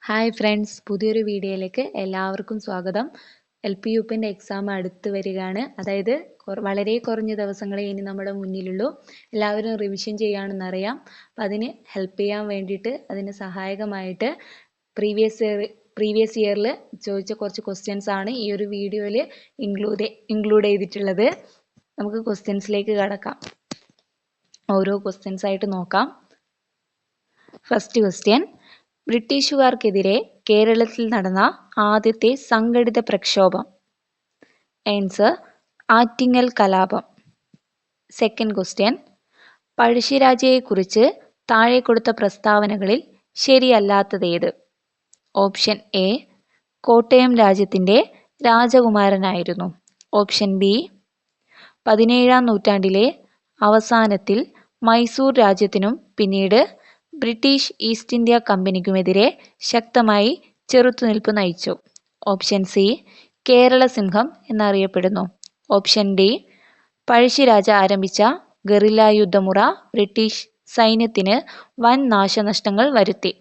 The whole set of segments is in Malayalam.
ഹായ് ഫ്രണ്ട്സ്, പുതിയൊരു വീഡിയോയിലേക്ക് എല്ലാവർക്കും സ്വാഗതം. LP-UPൻ്റെ എക്സാം അടുത്ത് വരികയാണ്. അതായത് വളരെ കുറഞ്ഞ ദിവസങ്ങളെ ഇനി നമ്മുടെ മുന്നിലുള്ളൂ. എല്ലാവരും റിവിഷൻ ചെയ്യുകയാണെന്നറിയാം. അപ്പം അതിന് ഹെൽപ്പ് ചെയ്യാൻ വേണ്ടിയിട്ട്, അതിന് സഹായകമായിട്ട് പ്രീവിയസ് ഇയറിൽ ചോദിച്ച കുറച്ച് ക്വസ്റ്റ്യൻസ് ആണ് ഈ ഒരു വീഡിയോയിൽ ഇൻക്ലൂഡ് ചെയ്തിട്ടുള്ളത്. നമുക്ക് ക്വസ്റ്റ്യൻസിലേക്ക് കടക്കാം. ഓരോ ക്വസ്റ്റ്യൻസ് ആയിട്ട് നോക്കാം. ഫസ്റ്റ് ക്വസ്റ്റ്യൻ: ബ്രിട്ടീഷുകാർക്കെതിരെ കേരളത്തിൽ നടന്ന ആദ്യത്തെ സംഘടിത പ്രക്ഷോഭം. ആൻസർ: ആറ്റിങ്ങൽ കലാപം. സെക്കൻഡ് ക്വസ്റ്റ്യൻ: പഴശ്ശിരാജയെക്കുറിച്ച് താഴെ കൊടുത്ത പ്രസ്താവനകളിൽ ശരിയല്ലാത്തതേത്? ഓപ്ഷൻ എ: കോട്ടയം രാജ്യത്തിൻ്റെ രാജകുമാരനായിരുന്നു. ഓപ്ഷൻ ബി: 17-ാം നൂറ്റാണ്ടിലെ അവസാനത്തിൽ മൈസൂർ രാജ്യത്തിനും പിന്നീട് ബ്രിട്ടീഷ് ഈസ്റ്റ് ഇന്ത്യ കമ്പനിക്കുമെതിരെ ശക്തമായി ചെറുത്തുനിൽപ്പ് നയിച്ചു. ഓപ്ഷൻ സി: കേരള സിംഹം എന്നറിയപ്പെടുന്നു. ഓപ്ഷൻ ഡി: പഴശ്ശിരാജ ആരംഭിച്ച ഗറില്ല യുദ്ധമുറ ബ്രിട്ടീഷ് സൈന്യത്തിന് വൻ നാശനഷ്ടങ്ങൾ വരുത്തി.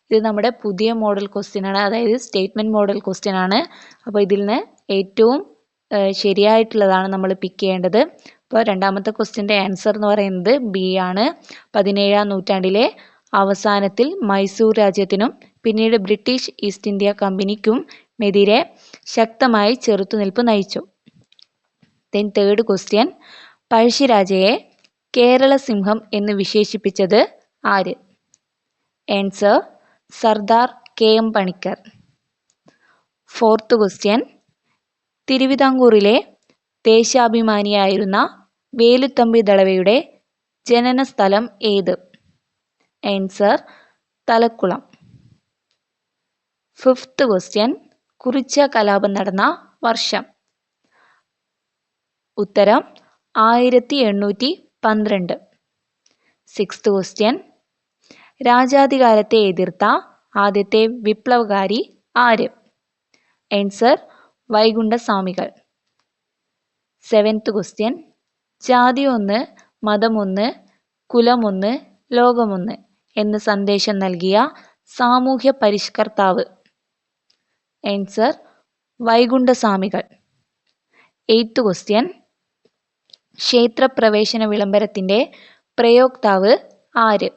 ഇത് നമ്മുടെ പുതിയ മോഡൽ ക്വസ്റ്റ്യൻ ആണ്, അതായത് സ്റ്റേറ്റ്മെൻറ്റ് മോഡൽ ക്വസ്റ്റ്യൻ ആണ്. അപ്പോൾ ഇതിൽ നിന്ന് ഏറ്റവും ശരിയായിട്ടുള്ളതാണ് നമ്മൾ പിക്ക് ചെയ്യേണ്ടത്. അപ്പോൾ രണ്ടാമത്തെ ക്വസ്റ്റ്യൻ്റെ ആൻസർ എന്ന് പറയുന്നത് ബി ആണ്. 17-ാം നൂറ്റാണ്ടിലെ അവസാനത്തിൽ മൈസൂർ രാജ്യത്തിനും പിന്നീട് ബ്രിട്ടീഷ് ഈസ്റ്റ് ഇന്ത്യ കമ്പനിക്കും എതിരെ ശക്തമായി ചെറുത്തുനിൽപ്പ് നയിച്ചു. ദെൻ തേർഡ് ക്വസ്റ്റ്യൻ: പഴശ്ശിരാജയെ കേരള സിംഹം എന്ന് വിശേഷിപ്പിച്ചത് ആര്? Answer: Sardar KM Panicker. Fourth question: തിരുവിതാംകൂറിലെ ദേശാഭിമാനിയായിരുന്ന വേലുത്തമ്പി ദളവയുടെ ജനനസ്ഥലം ഏത്? Answer: Thalakkulam. Fifth question: Kurichya കലാപം നടന്ന വർഷം. ഉത്തരം: 1812. സിക്സ്ത് ക്വസ്റ്റ്യൻ: രാജാധികാരത്തെ എതിർത്ത ആദ്യത്തെ വിപ്ലവകാരി ആര്? ആൻസർ: വൈകുണ്ഠസ്വാമികൾ. സെവൻത്ത് ക്വസ്റ്റ്യൻ: ജാതി ഒന്ന്, മതമൊന്ന്, കുലമൊന്ന്, ലോകമൊന്ന് എന്ന സന്ദേശം നൽകിയ സാമൂഹ്യ പരിഷ്കർത്താവ്? ആൻസർ: വൈകുണ്ഠസ്വാമികൾ. എയ്ത്ത് ക്വസ്റ്റ്യൻ: ക്ഷേത്രപ്രവേശന വിളംബരത്തിൻ്റെ പ്രയോക്താവ് ആര്?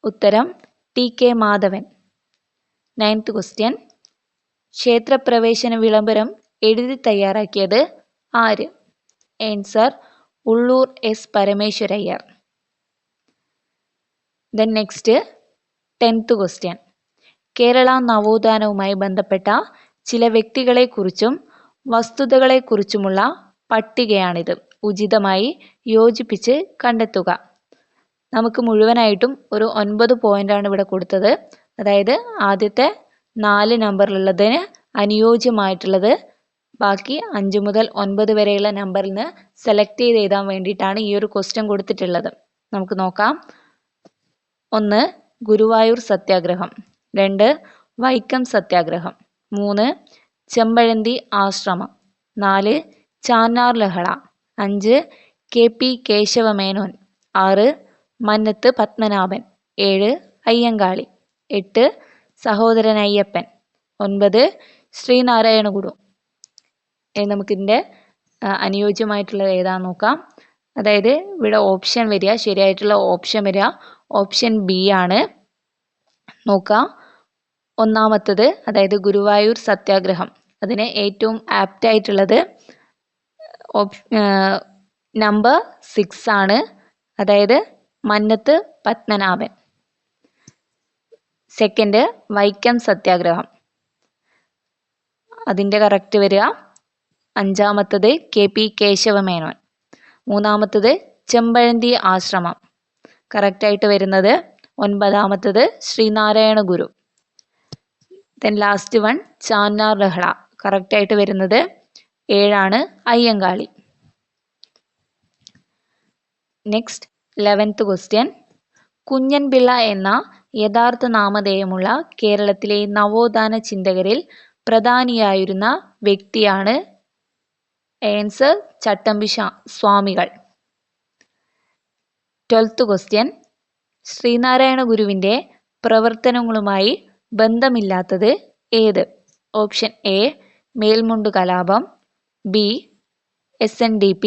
ഉത്തരം: TK മാധവൻ. നയൻത്ത് ക്വസ്റ്റ്യൻ: ക്ഷേത്രപ്രവേശന വിളംബരം എഴുതി തയ്യാറാക്കിയത് ആര്? Answer: Ulloor S Parameswarayyar. Then next 10th question: Kerala നവോത്ഥാനവുമായി ബന്ധപ്പെട്ട ചില വ്യക്തികളെക്കുറിച്ചും വസ്തുതകളെക്കുറിച്ചുമുള്ള പട്ടികയാണിത്. ഉചിതമായി യോജിപ്പിച്ച് കണ്ടെത്തുക. നമുക്ക് മുഴുവനായിട്ടും ഒരു 9 പോയിൻ്റാണ് ഇവിടെ കൊടുത്തത്. അതായത് ആദ്യത്തെ 4 നമ്പറിലുള്ളതിന് അനുയോജ്യമായിട്ടുള്ളത് ബാക്കി 5 മുതൽ 9 വരെയുള്ള നമ്പറിൽ നിന്ന് സെലക്ട് ചെയ്ത് എഴുതാൻ വേണ്ടിയിട്ടാണ് ഈ ഒരു ക്വസ്റ്റ്യൻ കൊടുത്തിട്ടുള്ളത്. നമുക്ക് നോക്കാം. 1. ഗുരുവായൂർ സത്യാഗ്രഹം. 2. വൈക്കം സത്യാഗ്രഹം. 3. ചെമ്പഴന്തി ആശ്രമം. 4. ചാന്നാർ ലഹള. 5. KP കേശവമേനോൻ. 6. മന്നത്ത് പത്മനാഭൻ. 7. അയ്യങ്കാളി. 8. സഹോദരൻ അയ്യപ്പൻ. 9. ശ്രീനാരായണ ഗുരു. നമുക്കിതിൻ്റെ അനുയോജ്യമായിട്ടുള്ളത് ഏതാണെന്ന് നോക്കാം. അതായത് ഇവിടെ ഓപ്ഷൻ വരിക, ശരിയായിട്ടുള്ള ഓപ്ഷൻ വരിക ഓപ്ഷൻ ബി ആണ്. നോക്കാം. ഒന്നാമത്തത്, അതായത് ഗുരുവായൂർ സത്യാഗ്രഹം, അതിന് ഏറ്റവും ആപ്റ്റ് ആയിട്ടുള്ളത് നമ്പർ 6 ആണ്. അതായത് മന്നത്ത് പത്മനാഭൻ. സെക്കൻഡ്, വൈക്കം സത്യാഗ്രഹം, അതിൻ്റെ കറക്റ്റ് വരിക 5-മത്തത് KP കേശവമേനോൻ. 3-മത്തത് ചെമ്പഴന്തി ആശ്രമം, കറക്റ്റായിട്ട് വരുന്നത് 9-മത്തത് Sreenarayana Guru. Then last one Channar ലഹള, കറക്റ്റായിട്ട് വരുന്നത് 7 Ayyankali. Next 11th question: Kunjan Pillai എന്ന യഥാർത്ഥ നാമധേയമുള്ള കേരളത്തിലെ നവോത്ഥാന ചിന്തകരിൽ പ്രധാനിയായിരുന്ന വ്യക്തിയാണ്? ആൻസർ: ചട്ടമ്പി സ്വാമികൾ. 12th ക്വസ്റ്റ്യൻ: ശ്രീനാരായണ ഗുരുവിൻ്റെ പ്രവർത്തനങ്ങളുമായി ബന്ധമില്ലാത്തത് ഏത്? ഓപ്ഷൻ എ മേൽമുണ്ട് കലാപം, ബി SNDP,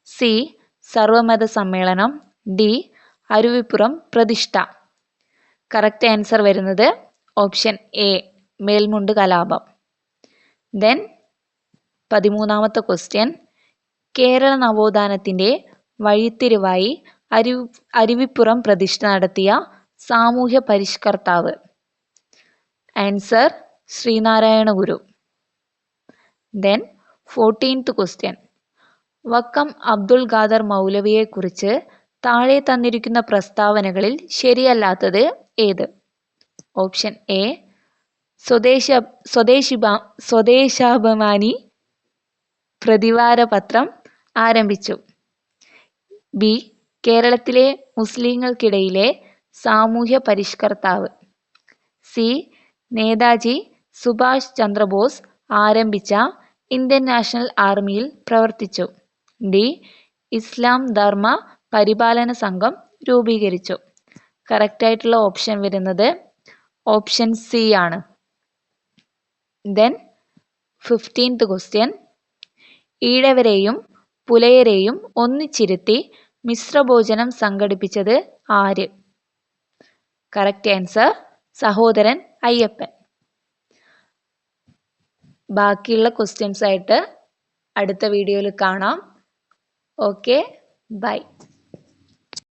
സി സർവമത സമ്മേളനം, ഡി അരുവിപ്പുറം പ്രതിഷ്ഠ. കറക്റ്റ് ആൻസർ വരുന്നത് ഓപ്ഷൻ എ മേൽമുണ്ട് കലാപം. Then 13ാമത്തെ question. കേരള നവോത്ഥാനത്തിൻ്റെ വഴിത്തിരിവായി അരുവിപ്പുറം പ്രതിഷ്ഠ നടത്തിയ സാമൂഹ്യ പരിഷ്കർത്താവ്. Answer Sreenarayana Guru. Then 14th question. Vakkom Abdul Khader മൗലവിയെക്കുറിച്ച് താഴെ തന്നിരിക്കുന്ന പ്രസ്താവനകളിൽ ശരിയല്ലാത്തത് ഏത്? ഓപ്ഷൻ എ സ്വദേശാഭിമാനി പ്രതിവാര പത്രം ആരംഭിച്ചു, ബി കേരളത്തിലെ മുസ്ലിങ്ങൾക്കിടയിലെ സാമൂഹ്യ പരിഷ്കർത്താവ്, സി നേതാജി സുഭാഷ് ചന്ദ്രബോസ് ആരംഭിച്ച ഇന്ത്യൻ നാഷണൽ ആർമിയിൽ പ്രവർത്തിച്ചു, ഡി ഇസ്ലാം ധർമ്മ പരിപാലന സംഘം രൂപീകരിച്ചു. കറക്റ്റായിട്ടുള്ള ഓപ്ഷൻ വരുന്നത് ഓപ്ഷൻ സി ആണ്. Then 15th question. ഈഴവരെയും പുലയരെയും ഒന്നിച്ചിരുത്തി മിശ്രഭോജനം സംഘടിപ്പിച്ചത് ആര്? Correct answer Sahodaran Ayyappan. ബാക്കിയുള്ള ക്വസ്റ്റ്യൻസ് ആയിട്ട് അടുത്ത വീഡിയോയിൽ കാണാം. Okay, by.